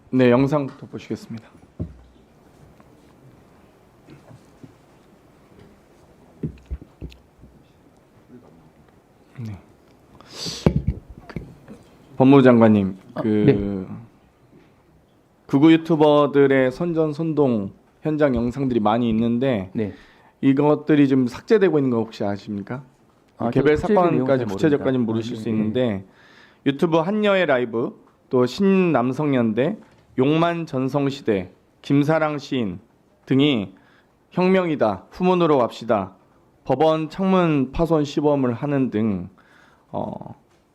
네, 영상부터 보시겠습니다. 네. 법무부 장관님, 네. 극우 유튜버들의 선전 선동 현장 영상들이 많이 있는데 네. 이것들이 좀 삭제되고 있는 거 혹시 아십니까? 개별 사건까지 구체적까지는 모르실 수 있는데 유튜브 한여의 라이브, 또 신남성연대, 용만 전성시대, 김사랑 시인 등이 혁명이다, 후문으로 갑시다, 법원 창문 파손 시범을 하는 등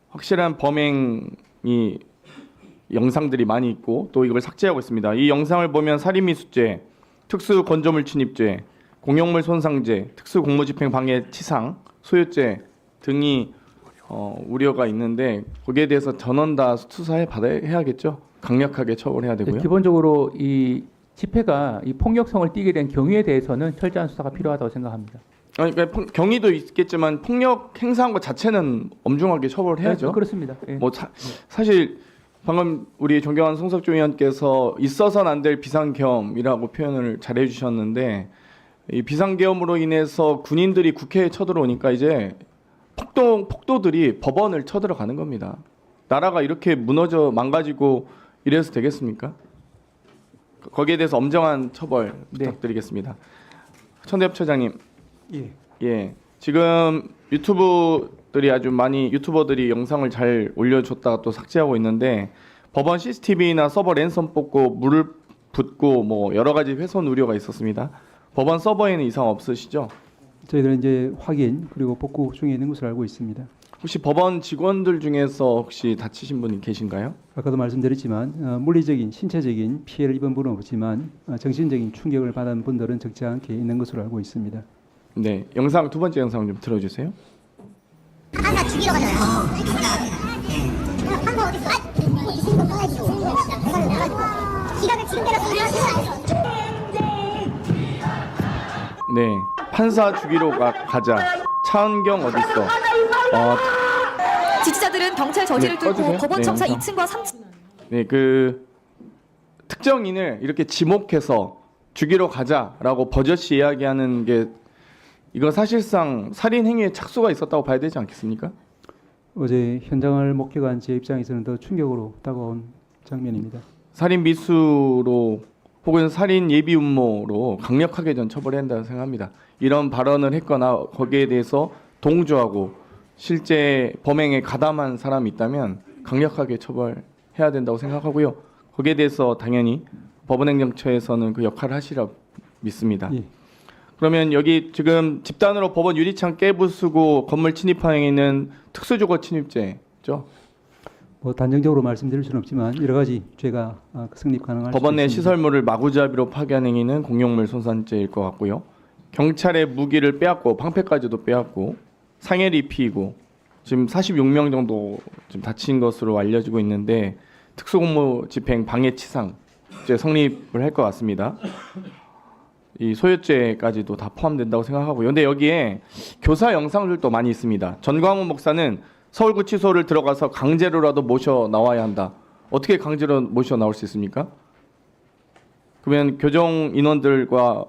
확실한 범행이 영상들이 많이 있고 또 이걸 삭제하고 있습니다. 이 영상을 보면 살인미수죄, 특수건조물 침입죄, 공용물 손상죄, 특수공무집행 방해 치상, 소유죄 등이 우려가 있는데 거기에 대해서 전원 다 수사해 해야겠죠. 강력하게 처벌해야 되고요. 기본적으로 이 집회가 이 폭력성을 띠게 된 경위에 대해서는 철저한 수사가 필요하다고 생각합니다. 아니, 그러니까 경위도 있겠지만 폭력 행사한 것 자체는 엄중하게 처벌해야죠. 네, 그렇습니다. 예. 사실 방금 우리 존경하는 송석주 의원께서 있어서는 안 될 비상계엄이라고 표현을 잘 해주셨는데 이 비상계엄으로 인해서 군인들이 국회에 쳐들어오니까 이제 폭도들이 법원을 쳐들어가는 겁니다. 나라가 이렇게 무너져 망가지고 이래서 되겠습니까? 거기에 대해서 엄정한 처벌 부탁드리겠습니다. 천대엽 처장님, 예, 지금 유튜버들이 영상을 잘 올려줬다가 또 삭제하고 있는데 법원 CCTV나 서버 랜선 뽑고 물을 붓고 뭐 여러 가지 훼손 우려가 있었습니다. 법원 서버에는 이상 없으시죠? 저희들은 이제 확인 그리고 복구 중에 있는 것으로 알고 있습니다. 혹시 법원 직원들 중에서 혹시 다치신 분이 계신가요? 아까도 말씀드렸지만 물리적인 신체적인 피해를 입은 분은 없지만 정신적인 충격을 받은 분들은 적지 않게 있는 것으로 알고 있습니다. 네, 영상 두 번째 영상 좀 틀어주세요. 하나 죽이러 가잖아요. 한거 어디 있어? 있는 거 떠야지고. 지각을 지금 때렸으면 네, 판사 죽이러 가자. 차은경 어디 있어? 지지자들은 경찰 저지를 뚫고 꺼주세요. 법원 네, 청사 영상. 2층과 3층 네, 특정인을 이렇게 지목해서 죽이러 가자라고 버젓이 이야기하는 게 이거 사실상 살인 행위에 착수가 있었다고 봐야 되지 않겠습니까? 어제 현장을 목격한 제 입장에서는 더 충격으로 다가온 장면입니다. 살인 미수로 혹은 살인 예비 음모로 강력하게 전 처벌해야 한다고 생각합니다. 이런 발언을 했거나 거기에 대해서 동조하고 실제 범행에 가담한 사람이 있다면 강력하게 처벌해야 된다고 생각하고요. 거기에 대해서 당연히 법원행정처에서는 그 역할을 하시라 믿습니다. 예. 그러면 여기 지금 집단으로 법원 유리창 깨부수고 건물 침입한 행위는 특수주거 침입죄죠? 단정적으로 말씀드릴 수는 없지만 여러 가지 죄가 성립 가능할 법원 내 수 있습니다. 시설물을 마구잡이로 파괴한 행위는 공용물 손상죄일 것 같고요. 경찰의 무기를 빼앗고 방패까지도 빼앗고 상해를 입히고 지금 46명 정도 지금 다친 것으로 알려지고 있는데 특수공무집행 방해치상죄 성립을 할 것 같습니다. 이 소유죄까지도 다 포함된다고 생각하고요. 근데 여기에 교사 영상들도 많이 있습니다. 전광훈 목사는 서울구치소를 들어가서 강제로라도 모셔 나와야 한다. 어떻게 강제로 모셔 나올 수 있습니까? 그러면 교정 인원들과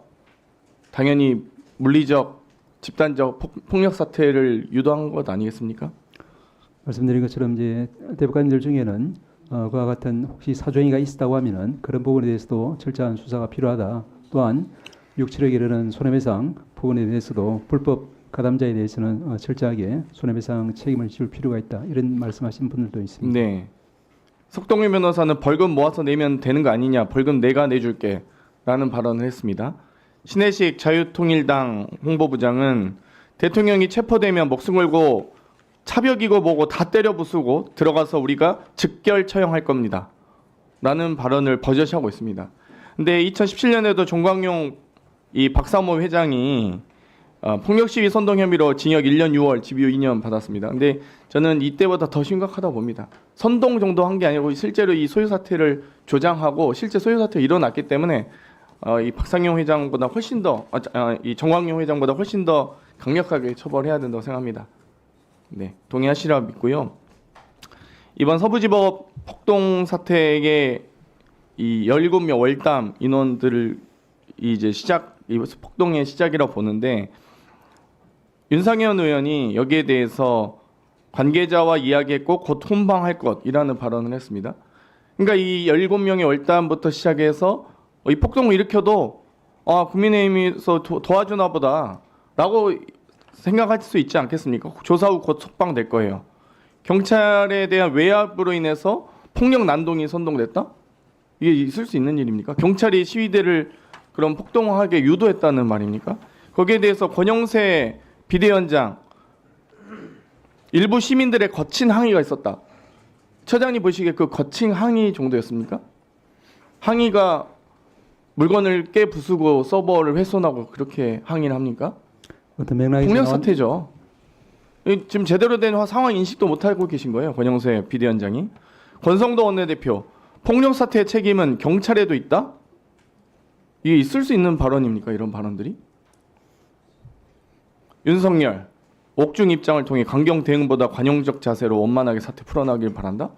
당연히 물리적, 집단적 폭력 사태를 유도한 것 아니겠습니까? 말씀드린 것처럼 이제 대법관들 중에는 그와 같은 혹시 사정이가 있었다고 하면은 그런 부분에 대해서도 철저한 수사가 필요하다. 또한 6, 7억에 이르는 손해배상 부분에 대해서도 불법 가담자에 대해서는 철저하게 손해배상 책임을 지울 필요가 있다. 이런 말씀하신 분들도 있습니다. 네. 석동일 변호사는 벌금 모아서 내면 되는 거 아니냐. 벌금 내가 내줄게. 라는 발언을 했습니다. 신혜식 자유통일당 홍보부장은 대통령이 체포되면 목숨 걸고 차벽이고 뭐고 다 때려 부수고 들어가서 우리가 즉결 처형할 겁니다. 라는 발언을 버젓이 하고 있습니다. 근데 2017년에도 종광용 이 박사모 회장이 폭력 시위 선동 혐의로 징역 1년 6월, 집유 2년 받았습니다. 근데 저는 이때보다 더 심각하다고 봅니다. 선동 정도 한 게 아니고 실제로 이 소유 사태를 조장하고 실제 소유 사태가 일어났기 때문에 이 박상용 회장보다 훨씬 더 이 정광용 회장보다 훨씬 더 강력하게 처벌해야 된다고 생각합니다. 네, 동의하시라 믿고요. 이번 서부지법 폭동 사태에 이 17명 월담 인원들을 이제 이 폭동의 시작이라고 보는데 윤상현 의원이 여기에 대해서 관계자와 이야기했고 곧 훈방할 것이라는 발언을 했습니다. 그러니까 이 17명의 월담부터 시작해서 이 폭동을 일으켜도 국민의힘에서 도와주나 보다라고 생각할 수 있지 않겠습니까? 조사 후 곧 석방될 거예요. 경찰에 대한 외압으로 인해서 폭력 난동이 선동됐다? 이게 있을 수 있는 일입니까? 경찰이 시위대를 그런 폭동하게 유도했다는 말입니까? 거기에 대해서 권영세 비대위원장 일부 시민들의 거친 항의가 있었다. 처장님 보시기에 그 거친 항의 정도였습니까? 항의가 물건을 깨부수고 서버를 훼손하고 그렇게 항의를 합니까? 어떤 맥락에서 폭력 사태죠. 지금 제대로 된 상황 인식도 못하고 계신 거예요. 권영세 비대위원장이. 권성도 원내대표. 폭력 사태의 책임은 경찰에도 있다? 이게 있을 수 있는 발언입니까? 이런 발언들이? 윤석열. 옥중 입장을 통해 강경 대응보다 관용적 자세로 원만하게 사태 풀어나길 바란다?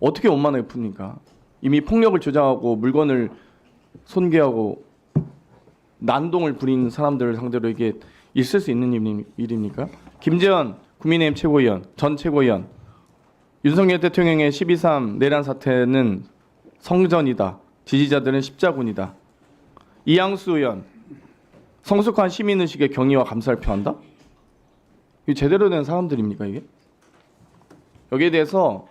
어떻게 원만하게 풉니까? 이미 폭력을 조장하고 물건을 손괴하고 난동을 부린 사람들을 상대로 이게 있을 수 있는 일입니까? 김재현 국민의힘 최고위원, 전 최고위원, 윤석열 대통령의 12.3 내란 사태는 성전이다. 지지자들은 십자군이다. 이양수 의원, 성숙한 시민의식의 경의와 감사를 표한다? 이게 제대로 된 사람들입니까 이게? 여기에 대해서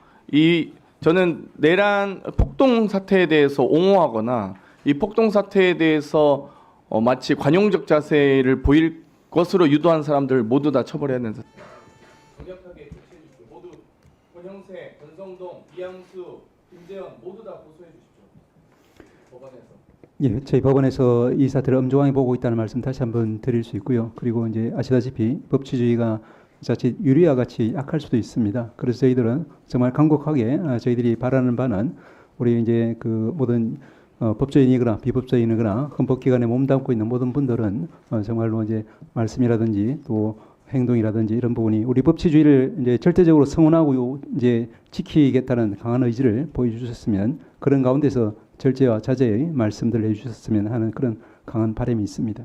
저는 내란 폭동 사태에 대해서 옹호하거나 이 폭동 사태에 대해서 마치 관용적 자세를 보일 것으로 유도한 사람들 모두 다 처벌해야 된다. 강력하게 조치해 주십시오. 모두 권형세, 권성동, 이양수, 김재현 모두 다 고소해 주십시오. 법원에서. 예, 저희 법원에서 이 사태를 엄중하게 보고 있다는 말씀 다시 한번 드릴 수 있고요. 그리고 이제 아시다시피 법치주의가 자칫 유리와 같이 약할 수도 있습니다. 그래서 저희들은 정말 강력하게 저희들이 바라는 바는 우리 이제 그 모든 법조인이거나 비법조인이거나 헌법기관에 몸담고 있는 모든 분들은 정말로 이제 말씀이라든지 또 행동이라든지 이런 부분이 우리 법치주의를 이제 절대적으로 성원하고 이제 지키겠다는 강한 의지를 보여주셨으면 그런 가운데서 절제와 자제의 말씀들을 해주셨으면 하는 그런 강한 바람이 있습니다.